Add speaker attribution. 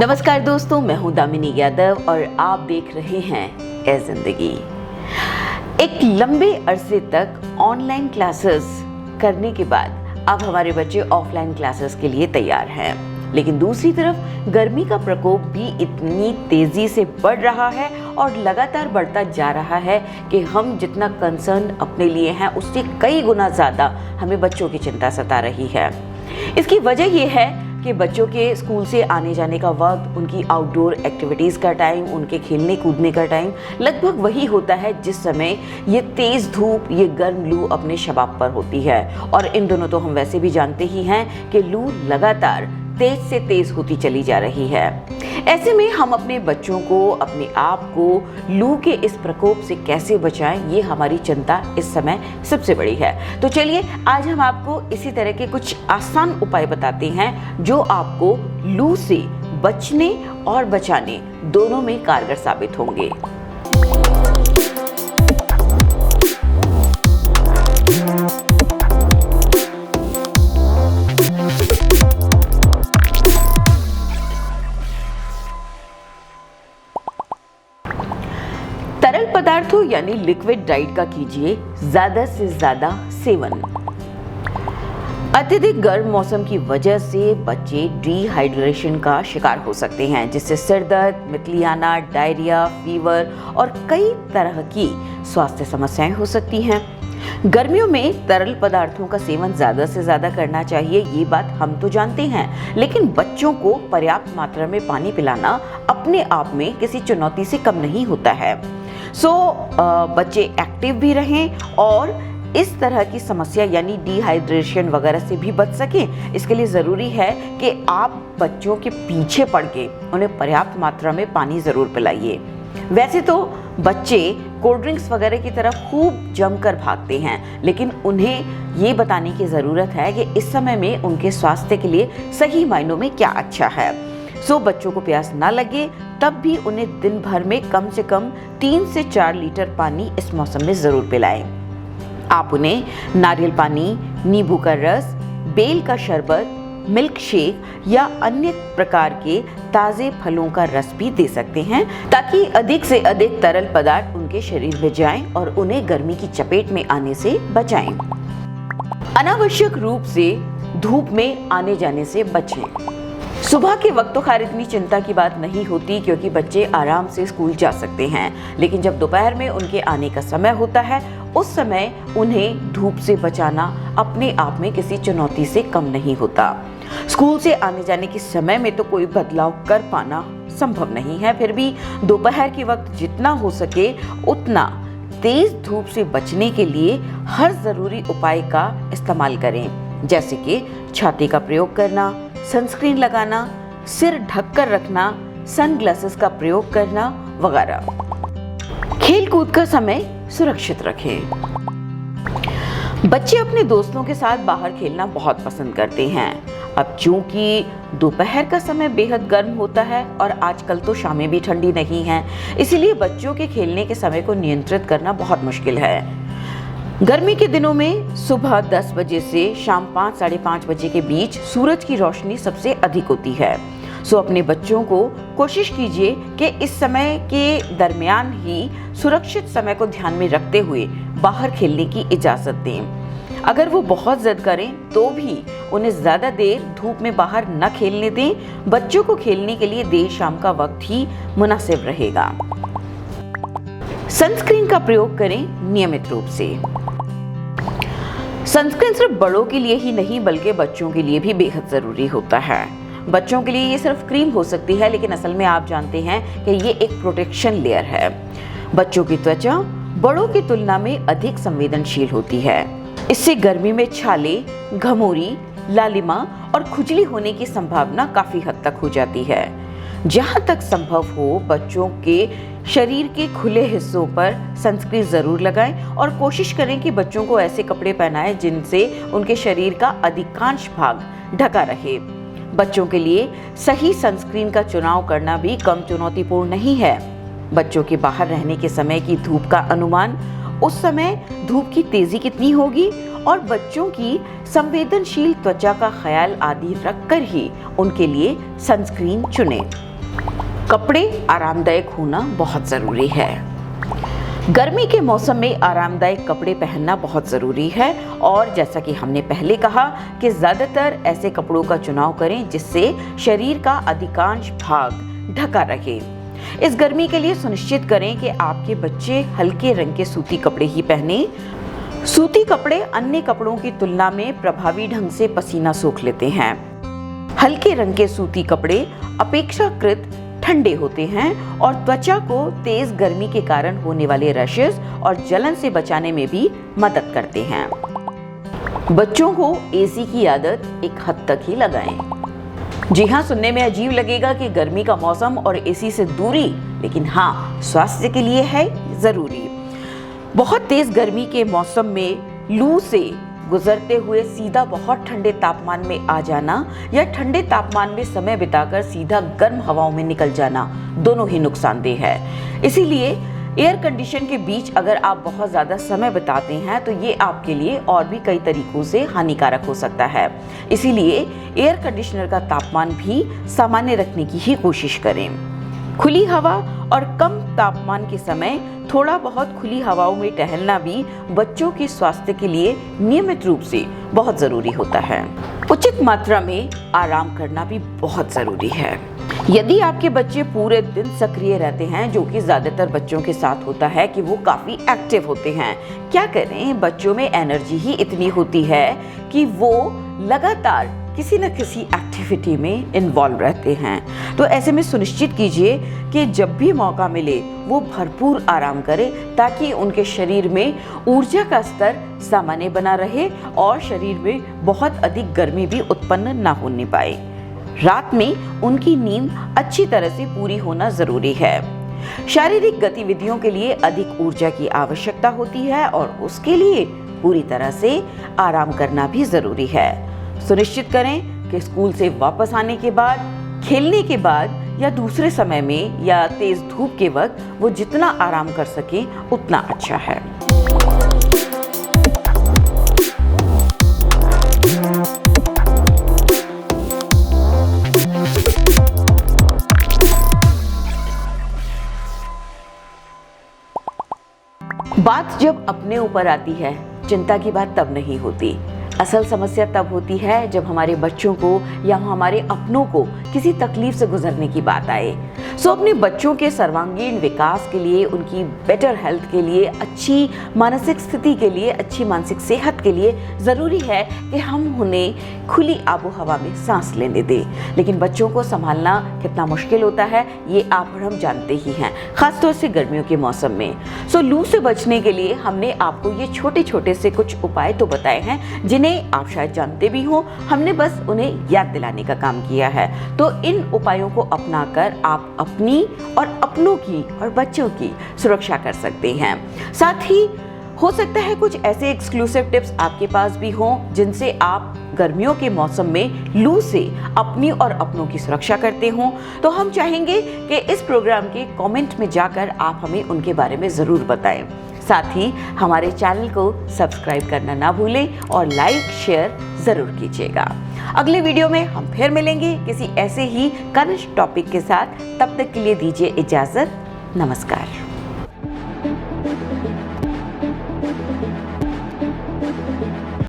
Speaker 1: नमस्कार दोस्तों, मैं हूं दामिनी यादव और आप देख रहे हैं ए जिंदगी। एक लंबे अरसे तक ऑनलाइन क्लासेस करने के बाद अब हमारे बच्चे ऑफलाइन क्लासेस के लिए तैयार हैं, लेकिन दूसरी तरफ गर्मी का प्रकोप भी इतनी तेजी से बढ़ रहा है और लगातार बढ़ता जा रहा है कि हम जितना कंसर्न अपने लिए हैं उससे कई गुना ज़्यादा हमें बच्चों की चिंता सता रही है। इसकी वजह यह है कि बच्चों के स्कूल से आने जाने का वक्त, उनकी आउटडोर एक्टिविटीज़ का टाइम, उनके खेलने कूदने का टाइम लगभग वही होता है जिस समय ये तेज़ धूप, ये गर्म लू अपने शबाब पर होती है। और इन दोनों तो हम वैसे भी जानते ही हैं कि लू लगातार तेज से तेज होती चली जा रही है। ऐसे में हम अपने बच्चों को, अपने आप को लू के इस प्रकोप से कैसे बचाएं, ये हमारी चिंता इस समय सबसे बड़ी है। तो चलिए आज हम आपको इसी तरह के कुछ आसान उपाय बताते हैं जो आपको लू से बचने और बचाने दोनों में कारगर साबित होंगे। तरल पदार्थों यानी लिक्विड डाइट का कीजिए ज्यादा से ज्यादा सेवन। अत्यधिक गर्म मौसम की वजह से बच्चे डिहाइड्रेशन का शिकार हो सकते हैं, जिससे सिर दर्द, मितली आना, डायरिया, फीवर और कई तरह की स्वास्थ्य समस्याएं हो सकती हैं। गर्मियों में तरल पदार्थों का सेवन ज्यादा से ज्यादा करना चाहिए, ये बात हम तो जानते हैं, लेकिन बच्चों को पर्याप्त मात्रा में पानी पिलाना अपने आप में किसी चुनौती से कम नहीं होता है। बच्चे एक्टिव भी रहें और इस तरह की समस्या यानी डिहाइड्रेशन वगैरह से भी बच सकें, इसके लिए ज़रूरी है कि आप बच्चों के पीछे पड़ के उन्हें पर्याप्त मात्रा में पानी ज़रूर पिलाइए। वैसे तो बच्चे कोल्ड ड्रिंक्स वगैरह की तरफ खूब जमकर भागते हैं, लेकिन उन्हें ये बताने की ज़रूरत है कि इस समय में उनके स्वास्थ्य के लिए सही मायनों में क्या अच्छा है। बच्चों को प्यास ना लगे तब भी उन्हें दिन भर में कम से कम 3 से 4 लीटर पानी इस मौसम में ज़रूर पिलाएं। आप उन्हें नारियल पानी, नींबू का रस, बेल का शरबत, मिल्क शेक या अन्य प्रकार के ताज़े फलों का रस भी दे सकते हैं, ताकि अधिक से अधिक तरल पदार्थ उनके शरीर में जाएं और उन्हें गर्मी की चपेट में आने से बचाएं। अनावश्यक रूप से धूप में आने जाने से बचें। सुबह के वक्त तो खैर इतनी चिंता की बात नहीं होती क्योंकि बच्चे आराम से स्कूल जा सकते हैं, लेकिन जब दोपहर में उनके आने का समय होता है उस समय उन्हें धूप से बचाना अपने आप में किसी चुनौती से कम नहीं होता। स्कूल से आने जाने के समय में तो कोई बदलाव कर पाना संभव नहीं है, फिर भी दोपहर के वक्त जितना हो सके उतना तेज धूप से बचने के लिए हर ज़रूरी उपाय का इस्तेमाल करें, जैसे कि छाती का प्रयोग करना, सनस्क्रीन लगाना, सिर ढककर रखना, सनग्लासेस का प्रयोग करना वगैरह। खेल कूद का समय सुरक्षित रखें। बच्चे अपने दोस्तों के साथ बाहर खेलना बहुत पसंद करते हैं। अब चूंकि दोपहर का समय बेहद गर्म होता है और आजकल तो शामें भी ठंडी नहीं हैं, इसीलिए बच्चों के खेलने के समय को नियंत्रित करना बहुत मुश्किल है। गर्मी के दिनों में सुबह 10 बजे से शाम 5 साढ़े 5 बजे के बीच सूरज की रोशनी सबसे अधिक होती है। अपने बच्चों को कोशिश कीजिए कि इस समय के दरमियान ही सुरक्षित समय को ध्यान में रखते हुए बाहर खेलने की इजाज़त दें। अगर वो बहुत जिद करें तो भी उन्हें ज़्यादा देर धूप में बाहर न खेलने दें। बच्चों को खेलने के लिए देर शाम का वक्त ही मुनासिब रहेगा। सनस्क्रीन का प्रयोग करें नियमित रूप से। सनस्क्रीन सिर्फ बड़ों के लिए ही नहीं बल्कि बच्चों के लिए भी बेहद ज़रूरी होता है। बच्चों के लिए ये सिर्फ क्रीम हो सकती है, लेकिन असल में आप जानते हैं कि ये एक प्रोटेक्शन लेयर है। बच्चों की त्वचा बड़ों की तुलना में अधिक संवेदनशील होती है। इससे गर्मी में छाले, घमौरी, लालिमा और खुजली होने की संभावना काफ़ी हद तक हो जाती है। जहाँ तक संभव हो बच्चों के शरीर के खुले हिस्सों पर सनस्क्रीन ज़रूर लगाएं और कोशिश करें कि बच्चों को ऐसे कपड़े पहनाएं जिनसे उनके शरीर का अधिकांश भाग ढका रहे। बच्चों के लिए सही सनस्क्रीन का चुनाव करना भी कम चुनौतीपूर्ण नहीं है। बच्चों के बाहर रहने के समय की धूप का अनुमान, उस समय धूप की तेज़ी कितनी होगी और बच्चों की संवेदनशील त्वचा का ख्याल आदि रखकर ही उनके लिए सनस्क्रीन चुनें। कपड़े आरामदायक होना बहुत ज़रूरी है। गर्मी के मौसम में आरामदायक कपड़े पहनना बहुत ज़रूरी है और जैसा कि हमने पहले कहा कि ज़्यादातर ऐसे कपड़ों का चुनाव करें जिससे शरीर का अधिकांश भाग ढका रहे। इस गर्मी के लिए सुनिश्चित करें कि आपके बच्चे हल्के रंग के सूती कपड़े ही पहने। सूती कपड़े अन्य कपड़ों की तुलना में प्रभावी ढंग से पसीना सोख लेते हैं। हल्के रंग के सूती कपड़े अपेक्षाकृत ठंडे होते हैं और त्वचा को तेज गर्मी के कारण होने वाले रैशेस और जलन से बचाने में भी मदद करते हैं। बच्चों को एसी की आदत एक हद तक ही लगाएं। जी हाँ, सुनने में अजीब लगेगा कि गर्मी का मौसम और एसी से दूरी, लेकिन हाँ, स्वास्थ्य के लिए है जरूरी। बहुत तेज गर्मी के मौसम में लू से गुजरते हुए सीधा बहुत ठंडे तापमान में आ जाना या ठंडे तापमान में समय बिताकर सीधा गर्म हवाओं में निकल जाना दोनों ही नुकसानदेह है। इसीलिए एयर कंडीशन के बीच अगर आप बहुत ज़्यादा समय बिताते हैं तो ये आपके लिए और भी कई तरीकों से हानिकारक हो सकता है। इसीलिए एयर कंडीशनर का तापमान भी सामान्य रखने की ही कोशिश करें। खुली हवा और कम तापमान के समय थोड़ा बहुत खुली हवाओं में टहलना भी बच्चों के स्वास्थ्य के लिए नियमित रूप से बहुत ज़रूरी होता है। उचित मात्रा में आराम करना भी बहुत ज़रूरी है। यदि आपके बच्चे पूरे दिन सक्रिय रहते हैं, जो कि ज़्यादातर बच्चों के साथ होता है कि वो काफ़ी एक्टिव होते हैं, क्या करें, बच्चों में एनर्जी ही इतनी होती है कि वो लगातार किसी न किसी एक्टिविटी में इन्वॉल्व रहते हैं। तो ऐसे में सुनिश्चित कीजिए कि जब भी मौका मिले वो भरपूर आराम करें ताकि उनके शरीर में ऊर्जा का स्तर सामान्य बना रहे और शरीर में बहुत अधिक गर्मी भी उत्पन्न ना होने पाए। रात में उनकी नींद अच्छी तरह से पूरी होना जरूरी है। शारीरिक गतिविधियों के लिए अधिक ऊर्जा की आवश्यकता होती है और उसके लिए पूरी तरह से आराम करना भी जरूरी है। सुनिश्चित करें कि स्कूल से वापस आने के बाद, खेलने के बाद या दूसरे समय में या तेज धूप के वक्त वो जितना आराम कर सके उतना अच्छा है। बात जब अपने ऊपर आती है, चिंता की बात तब नहीं होती। असल समस्या तब होती है जब हमारे बच्चों को या हमारे अपनों को किसी तकलीफ से गुजरने की बात आए। सो अपने बच्चों के सर्वांगीण विकास के लिए, उनकी बेटर हेल्थ के लिए, अच्छी मानसिक स्थिति के लिए, अच्छी मानसिक सेहत के लिए ज़रूरी है कि हम उन्हें खुली आबो हवा में सांस लेने दें। लेकिन बच्चों को संभालना कितना मुश्किल होता है ये आप और हम जानते ही हैं, खासतौर से गर्मियों के मौसम में। सो लू से बचने के लिए हमने आपको ये छोटे छोटे से कुछ उपाय तो बताए हैं जिन्हें आप शायद जानते भी हो, हमने बस उन्हें याद दिलाने का काम किया है। तो इन उपायों को अपनाकर आप अपनी और अपनों की और बच्चों की सुरक्षा कर सकते हैं। साथ ही हो सकता है कुछ ऐसे एक्सक्लूसिव टिप्स आपके पास भी हों जिनसे आप गर्मियों के मौसम में लू से अपनी और अपनों की सुरक्षा करते हों। तो हम चाहेंगे कि इस प्रोग्राम के कमेंट में जाकर आप हमें उनके बारे में ज़रूर बताएं। साथ ही हमारे चैनल को सब्सक्राइब करना ना भूलें और लाइक शेयर ज़रूर कीजिएगा। अगले वीडियो में हम फिर मिलेंगे किसी ऐसे ही करंट टॉपिक के साथ। तब तक के लिए दीजिए इजाज़त। नमस्कार।